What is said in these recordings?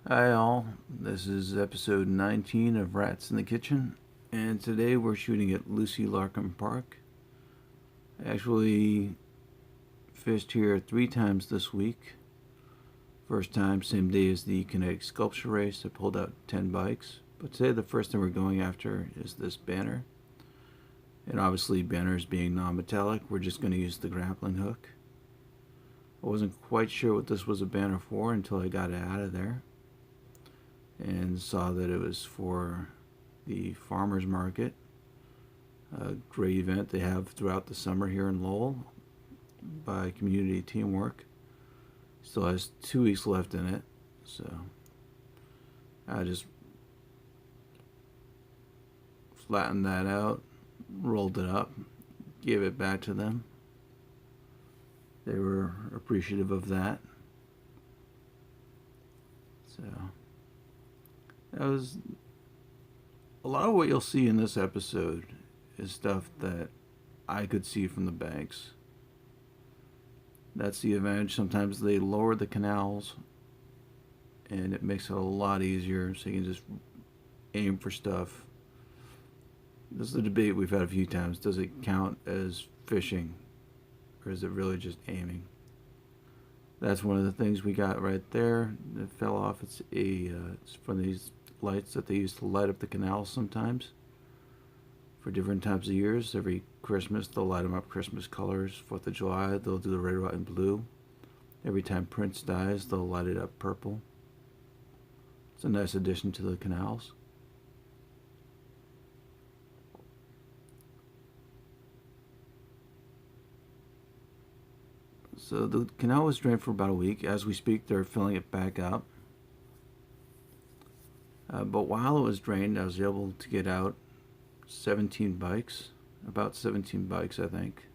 Hi all, this is episode 19 of Rats in the Kitchen, and today we're shooting at Lucy Larcom Park. I actually fished here 3 times this week. First time, same day as the kinetic sculpture race, I pulled out 10 bikes. But today the first thing we're going after is this banner. And obviously banners being non-metallic, we're just going to use the grappling hook. I wasn't quite sure what this was a banner for until I got it out of there and saw that it was for the farmers market, a great event they have throughout the summer here in Lowell by Community Teamwork. Still has 2 weeks left in it, so I just flattened that out, rolled it up, gave it back to them. They were appreciative of that. So that was a lot of what you'll see in this episode is stuff that I could see from the banks. That's the advantage. Sometimes they lower the canals and it makes it a lot easier, so you can just aim for stuff. This is a debate we've had a few times. Does it count as fishing, or is it really just aiming? That's one of the things we got right there that fell off. It's from these lights that they use to light up the canals sometimes for different times of years. Every Christmas they'll light them up Christmas colors. 4th of July they'll do the red, white, and blue. Every time Prince dies they'll light it up purple. It's a nice addition to the canals. So the canal was drained for about a week. As we speak, they're filling it back up. But while it was drained, I was able to get out 17 bikes, about 17 bikes, I think.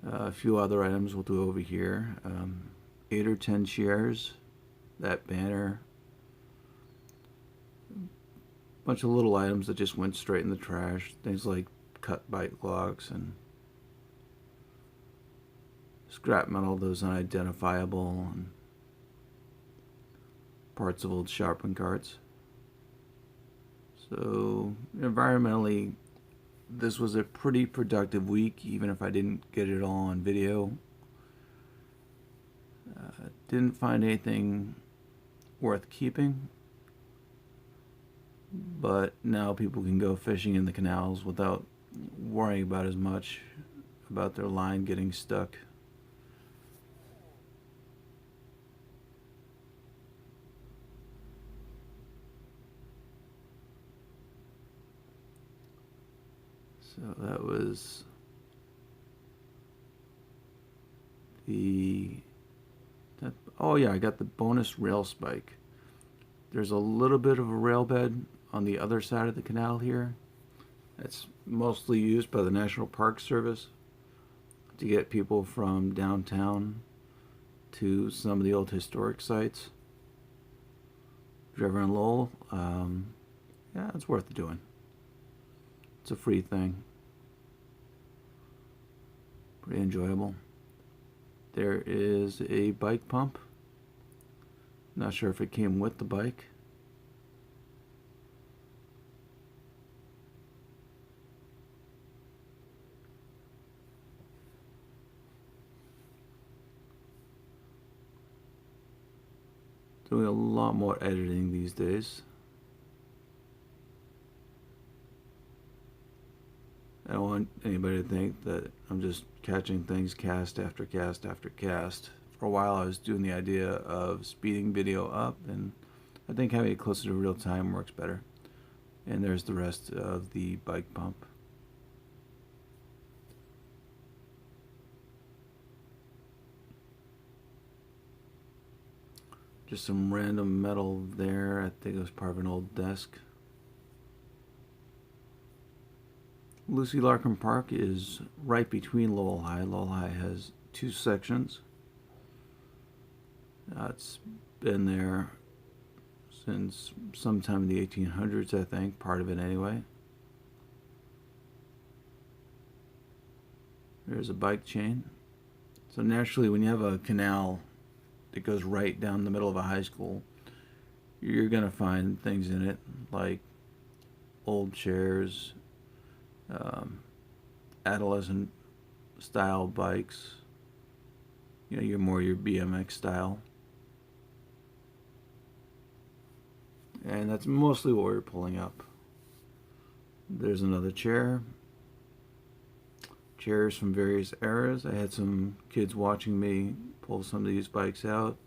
A few other items we'll do over here. 8 or 10 chairs, that banner. A bunch of little items that just went straight in the trash. Things like cut bike logs and scrap metal that was unidentifiable, and parts of old shopping carts. So environmentally, this was a pretty productive week, even if I didn't get it all on video. Didn't find anything worth keeping, but now people can go fishing in the canals without worrying about as much about their line getting stuck. So that was oh yeah, I got the bonus rail spike. There's a little bit of a rail bed on the other side of the canal here. That's mostly used by the National Park Service to get people from downtown to some of the old historic sites. If you're ever in Lowell, yeah, it's worth doing. It's a free thing. Pretty enjoyable. There is a bike pump. Not sure if it came with the bike. Doing a lot more editing these days. I don't want anybody to think that I'm just catching things cast after cast after cast. For a while I was doing the idea of speeding video up, and I think having it closer to real time works better. And there's the rest of the bike pump. Just some random metal there. I think it was part of an old desk. Lucy Larcom Park is right between Lowell High. Lowell High has 2 sections. It's been there since sometime in the 1800s, I think, part of it anyway. There's a bike chain. So naturally, when you have a canal that goes right down the middle of a high school, you're gonna find things in it like old chairs, adolescent style bikes, your BMX style. And that's mostly what we're pulling up. There's another chair. Chairs from various eras. I had some kids watching me pull some of these bikes out,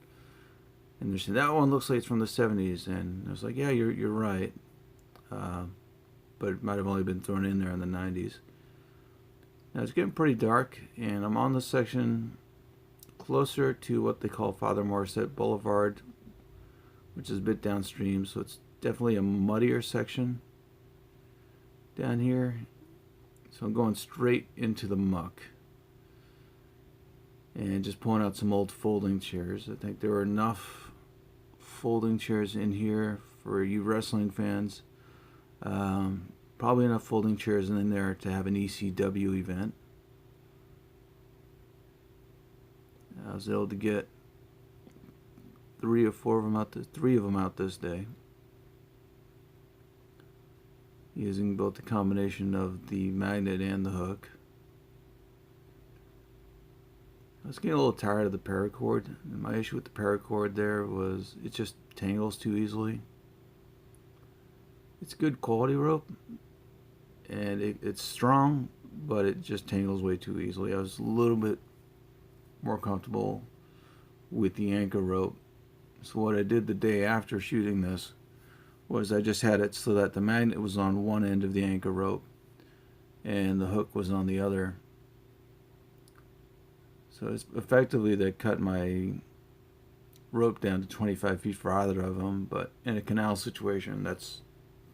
and they're saying that one looks like it's from the 70s, and I was like, yeah, you're right, but it might have only been thrown in there in the 90s. Now it's getting pretty dark, and I'm on the section closer to what they call Father Morissette Boulevard, which is a bit downstream, so it's definitely a muddier section down here. So I'm going straight into the muck and just pulling out some old folding chairs. I think there are enough folding chairs in here for you wrestling fans. Probably enough folding chairs in there to have an ECW event. I was able to get three of them out this day, using both the combination of the magnet and the hook. I was getting a little tired of the paracord. And my issue with the paracord there was it just tangles too easily. It's good quality rope, and it's strong, but it just tangles way too easily. I was a little bit more comfortable with the anchor rope. So what I did the day after shooting this was I just had it so that the magnet was on one end of the anchor rope and the hook was on the other. So it's effectively they cut my rope down to 25 feet for either of them, but in a canal situation that's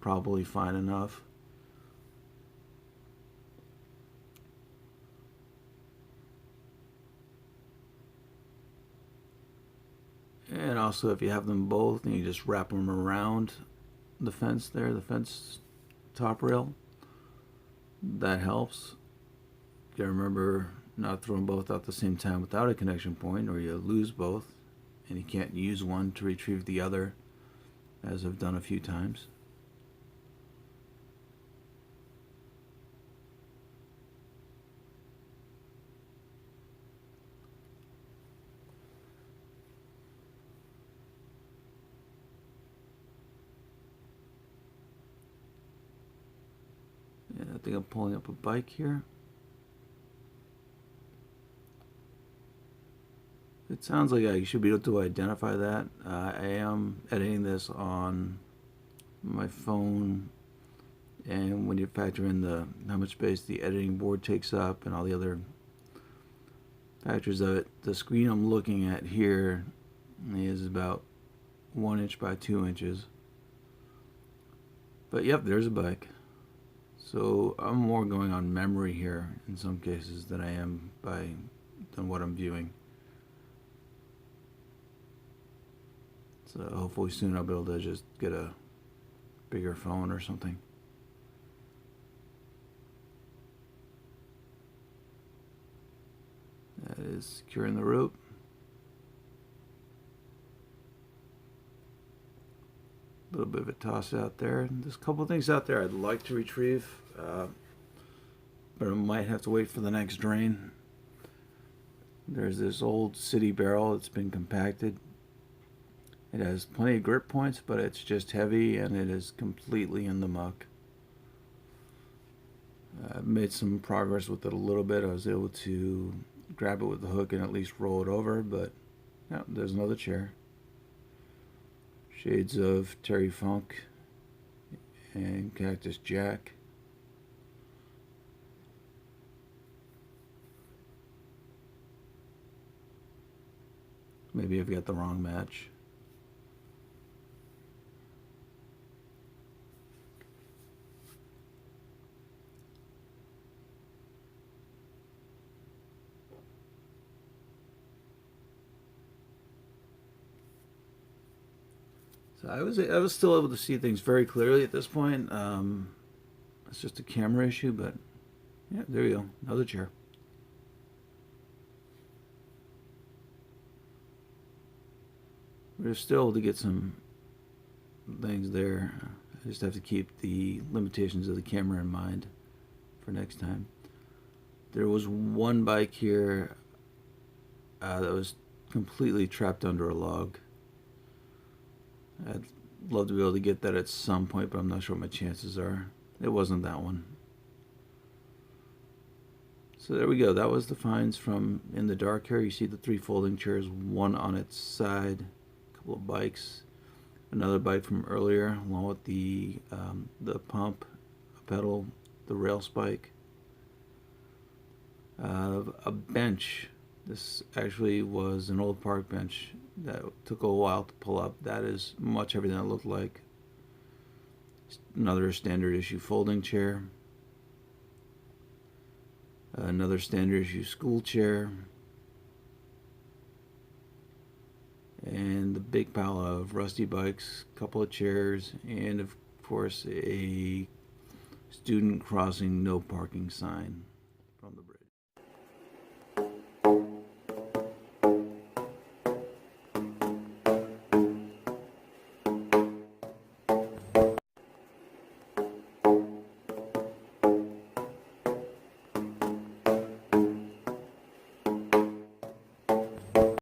probably fine enough. And also if you have them both and you just wrap them around the fence there, the fence top rail, that helps. You gotta remember not throwing both out at the same time without a connection point, or you lose both and you can't use one to retrieve the other, as I've done a few times. Yeah, I think I'm pulling up a bike here. It sounds like I should be able to identify that. I am editing this on my phone, and when you factor in how much space the editing board takes up and all the other factors of it, the screen I'm looking at here is about 1 inch by 2 inches. But yep, there's a bike. So I'm more going on memory here in some cases than I am than what I'm viewing. So hopefully soon I'll be able to just get a bigger phone or something. That is securing the rope. A little bit of a toss out there. There's a couple things out there I'd like to retrieve, but I might have to wait for the next drain. There's this old city barrel that's been compacted. It has plenty of grip points, but it's just heavy and it is completely in the muck. I've made some progress with it a little bit. I was able to grab it with the hook and at least roll it over, but yeah, there's another chair. Shades of Terry Funk and Cactus Jack. Maybe I've got the wrong match. So I was still able to see things very clearly at this point. It's just a camera issue, but yeah, there you go, another chair. We're still able to get some things there. I just have to keep the limitations of the camera in mind for next time. There was one bike here that was completely trapped under a log. I'd love to be able to get that at some point, but I'm not sure what my chances are. It wasn't that one. So there we go. That was the finds from in the dark here. You see the 3 folding chairs, one on its side, a couple of bikes, another bike from earlier, along with the pump, a pedal, the rail spike, a bench. This actually was an old park bench that took a while to pull up. That is much heavier than it looked like. Another standard issue folding chair. Another standard issue school chair, and the big pile of rusty bikes, a couple of chairs, and of course a student crossing no parking sign.